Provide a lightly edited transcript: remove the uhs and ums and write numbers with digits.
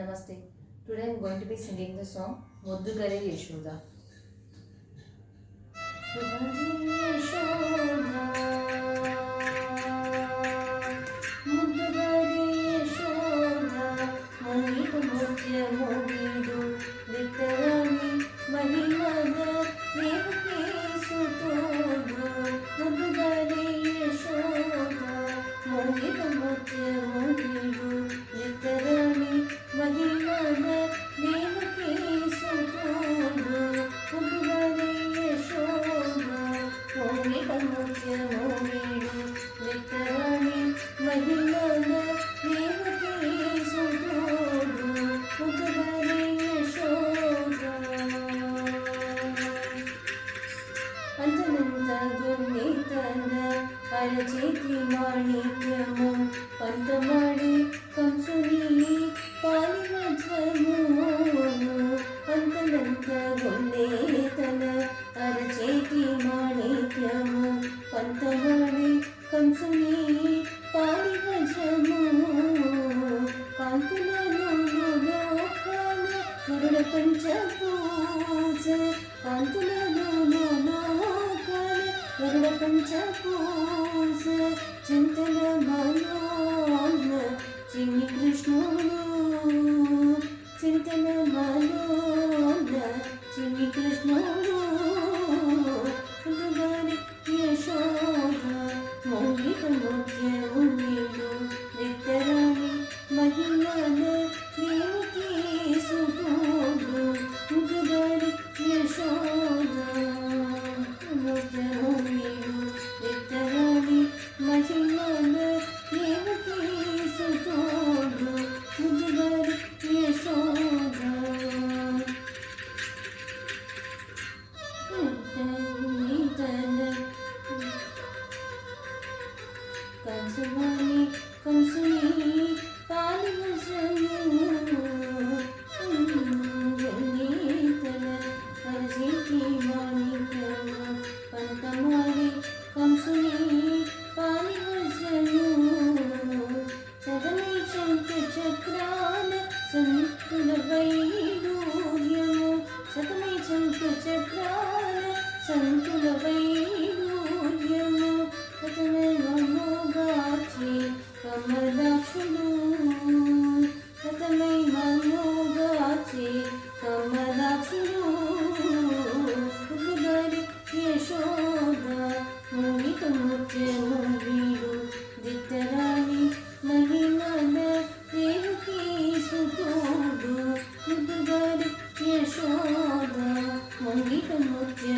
Namaste. Today I am going to be singing the song Muddugare Yashoda. ಮುದ್ದುಗರೆ Yashoda ಮುಗಿದು ಮುಖ್ಯ ಮುಗಿದು ಬಿತ್ತರನಿ ಮಹಿಮದ ದೇವಕ್ಕೆ ಸುತ್ತೋದು ಮುದ್ದುಗರೆ ಯಶೋಧ ಮುಗಿದು ಮುಖ್ಯ ಮುಗಿದು ಬಿತ್ತರನಿ ಮಹಿಮದ ದೇವಕ್ಕೆ ಸುತ್ತೋದು ಮುದ್ದುಗರೆ ಯಶೋಧ ಮುಗಿದು ಮುಖ್ಯ ಮುಗಿದು ಬಿತ್ತರನಿ ಮಹಿಮದ ದೇವಕ್ಕೆ ಸುತ್ತೋದು ಮುದ್ದುಗರೆ ಯಶೋಧ ಅಂತನಂತ ಗುನ್ನಿತನ ಅರಚೇತಿ ಮಾಣಿಕ್ಯಮು ಪಂತ ಮಾಡಿ ಕಂಸುನಿ ಪಾಲಿವಜ್ರಮು ಅಂತನಂತ ಗುನ್ನಿತನ ಅರಚೇತಿ ಮಾಣಿಕ್ಯము పంత ಮಾಡಿ కంసుని పాలివజ్రము కాంతులలో లోకాల గరుడ పంచభూష కాంతులలో లోకాల గరుడ పంచభూష చింతల మనోన్న చిన్ని కృష్ణుడు చింతల మనోన్న చిన్ని కృష్ణుడు ముద్దుగరే యశోద మౌలిక ముఖ్య మునిడు నిత్తరాణి మహిమల దేవకి సుతోడు ముద్దుగరే యశోద ముఖ్య మునిడు నిత్తరాణి మహిమల దేవకి సుతోడు ముద్దుగరే యశోద కంసుని కంసుని పాలివజ్రము గణితన హరిచేతి మాణిక్యము పంత ಮಾಡಿ కంసుని పాలివజ్రము సదమై చంక చక్రాల సంతుల వైడూర్యము సదమై చంక చక్రాల సంతుల వైడూర్యము సతమే మనోగాచి కమలాక్షుడు సతమై మనోగాచి కమలాక్షుడు ముద్దుగరే యశోద మునిక ముఖ్య ముగిడు దిత్తరాణి మహిమల దేవకి సుతోడు ముద్దుగరే యశోద మునిక ముఖ్య